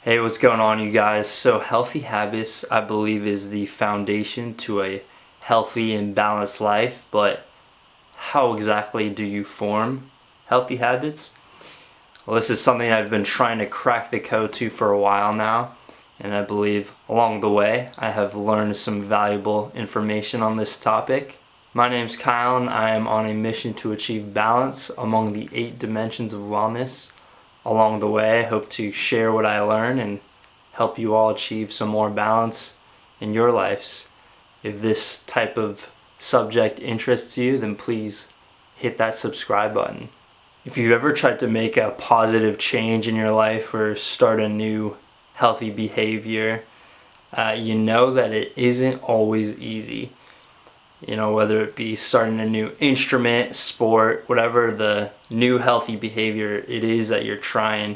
Hey, what's going on, you guys? So, healthy habits, I believe, is the foundation to a healthy and balanced life. But how exactly do you form healthy habits? Well, this is something I've been trying to crack the code to for a while now. And I believe along the way, I have learned some valuable information on this topic. My name's Kyle, and I am on a mission to achieve balance among the 8 dimensions of wellness. Along the way, I hope to share what I learn and help you all achieve some more balance in your lives. If this type of subject interests you, then please hit that subscribe button. If you've ever tried to make a positive change in your life or start a new healthy behavior, you know that it isn't always easy. Whether it be starting a new instrument, sport, whatever the new healthy behavior it is that you're trying,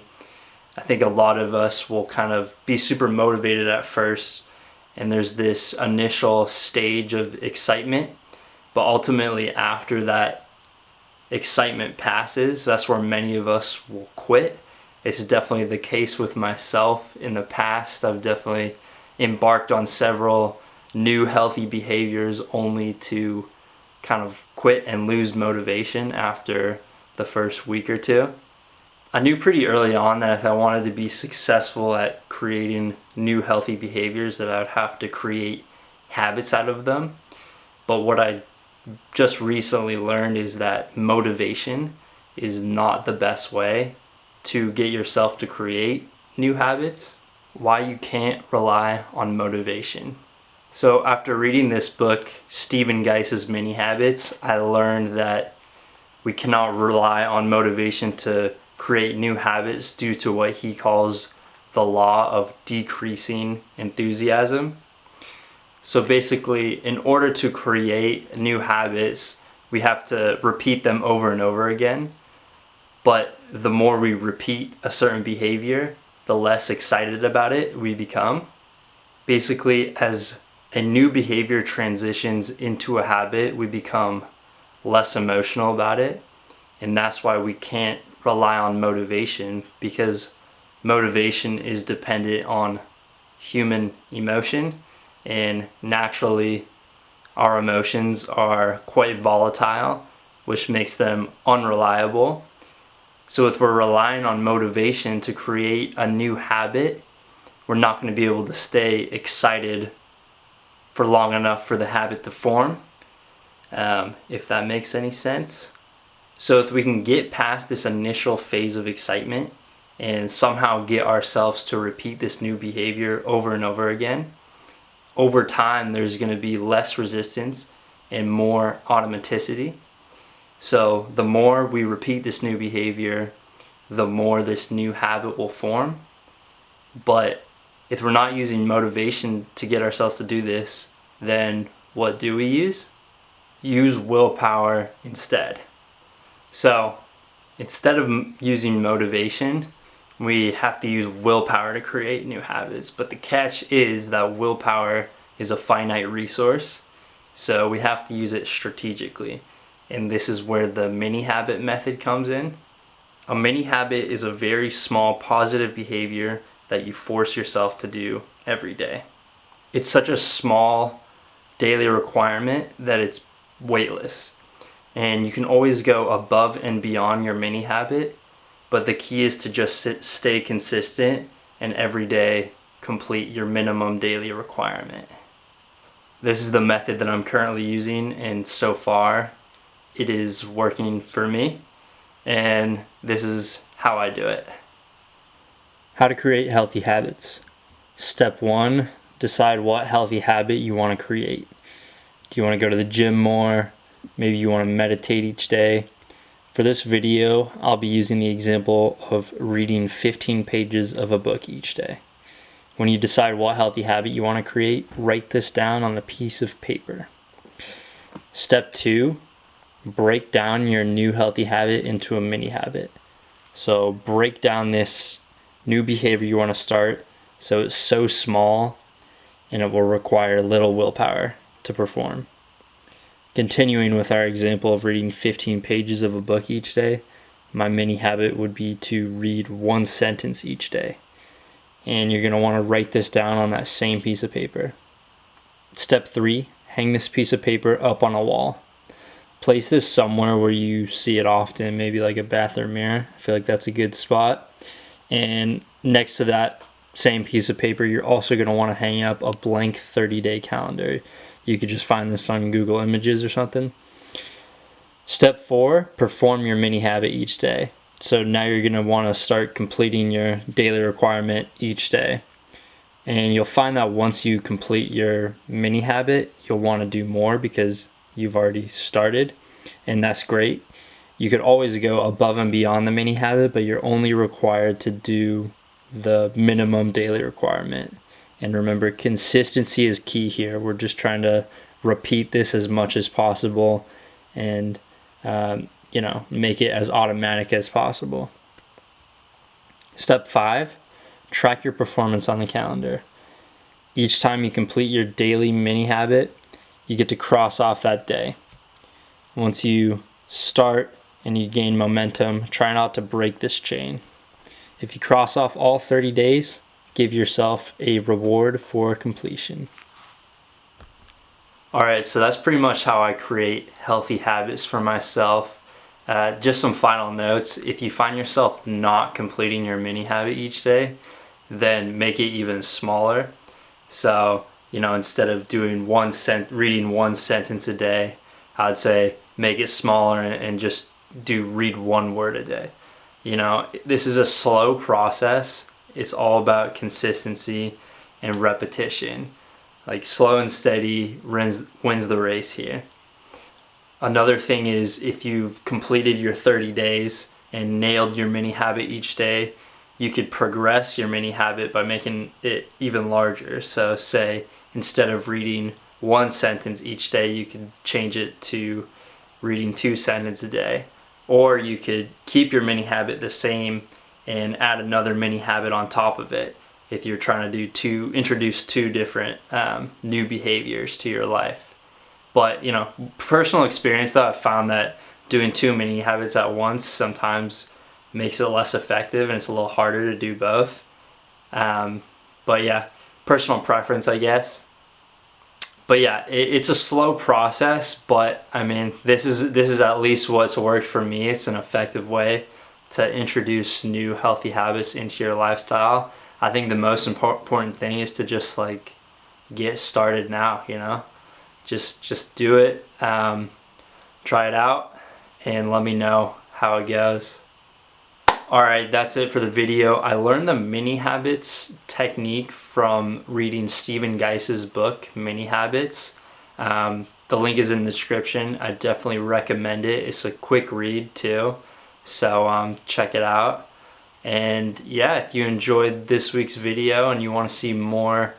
I think a lot of us will kind of be super motivated at first, and there's this initial stage of excitement, but ultimately after that excitement passes, that's where many of us will quit. It's definitely the case with myself. In the past, I've definitely embarked on several new healthy behaviors only to kind of quit and lose motivation after the first week or two. I knew pretty early on that if I wanted to be successful at creating new healthy behaviors, that I would have to create habits out of them. But what I just recently learned is that motivation is not the best way to get yourself to create new habits. Why you can't rely on motivation. So after reading this book, Stephen Geiss's Mini Habits, I learned that we cannot rely on motivation to create new habits due to what he calls the law of decreasing enthusiasm. So basically, in order to create new habits, we have to repeat them over and over again. But the more we repeat a certain behavior, the less excited about it we become. Basically, as a new behavior transitions into a habit, we become less emotional about it. And that's why we can't rely on motivation, because motivation is dependent on human emotion. And naturally, our emotions are quite volatile, which makes them unreliable. So if we're relying on motivation to create a new habit, we're not going to be able to stay excited for long enough for the habit to form, if that makes any sense. So if we can get past this initial phase of excitement and somehow get ourselves to repeat this new behavior over and over again, over time there's going to be less resistance and more automaticity. So the more we repeat this new behavior, the more this new habit will form. But if we're not using motivation to get ourselves to do this, then what do we use? Use willpower instead. So instead of using motivation, we have to use willpower to create new habits. But the catch is that willpower is a finite resource, so we have to use it strategically. And this is where the mini habit method comes in. A mini habit is a very small positive behavior that you force yourself to do every day. It's such a small daily requirement that it's weightless. And you can always go above and beyond your mini habit, but the key is to just stay consistent and every day complete your minimum daily requirement. This is the method that I'm currently using, and so far it is working for me, and this is how I do it. How to create healthy habits. Step 1, decide what healthy habit you want to create. Do you want to go to the gym more? Maybe you want to meditate each day. For this video, I'll be using the example of reading 15 pages of a book each day. When you decide what healthy habit you want to create, write this down on a piece of paper. Step 2, break down your new healthy habit into a mini habit. So break down this new behavior you want to start so it's so small and it will require little willpower to perform. Continuing with our example of reading 15 pages of a book each day, my mini habit would be to read one sentence each day. and you're going to want to write this down on that same piece of paper. Step 3, hang this piece of paper up on a wall. Place this somewhere where you see it often, maybe like a bathroom mirror. I feel like that's a good spot. And next to that same piece of paper, you're also going to want to hang up a blank 30-day calendar. You could just find this on Google Images or something. Step 4, perform your mini habit each day. So now you're going to want to start completing your daily requirement each day. And you'll find that once you complete your mini habit, you'll want to do more because you've already started, and that's great. You could always go above and beyond the mini habit, but you're only required to do the minimum daily requirement. And remember, consistency is key here. We're just trying to repeat this as much as possible and make it as automatic as possible. Step 5, track your performance on the calendar. Each time you complete your daily mini habit, you get to cross off that day. Once you start and you gain momentum, try not to break this chain. If you cross off all 30 days, give yourself a reward for completion. Alright, so that's pretty much how I create healthy habits for myself. Just some final notes. If you find yourself not completing your mini habit each day, then make it even smaller. So, instead of doing reading one sentence a day, I'd say make it smaller and just read one word a day. This is a slow process. It's all about consistency and repetition. Like slow and steady wins the race here. Another thing is, if you've completed your 30 days and nailed your mini habit each day, you could progress your mini habit by making it even larger. So say instead of reading one sentence each day, you could change it to reading 2 sentences a day. Or you could keep your mini habit the same and add another mini habit on top of it if you're trying to introduce 2 different new behaviors to your life. But, personal experience though, I've found that doing too many habits at once sometimes makes it less effective and it's a little harder to do both. But yeah, personal preference, I guess. But yeah, it's a slow process, but I mean, this is at least what's worked for me. It's an effective way to introduce new healthy habits into your lifestyle. I think the most important thing is to just get started now, just do it, try it out, and let me know how it goes. Alright, that's it for the video. I learned the mini habits technique from reading Stephen Geiss's book, Mini Habits. The link is in the description. I definitely recommend it. It's a quick read too, so check it out. And yeah, if you enjoyed this week's video and you want to see more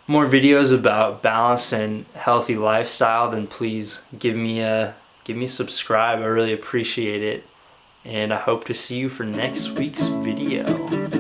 videos about balance and healthy lifestyle, then please give me a subscribe. I really appreciate it. And I hope to see you for next week's video.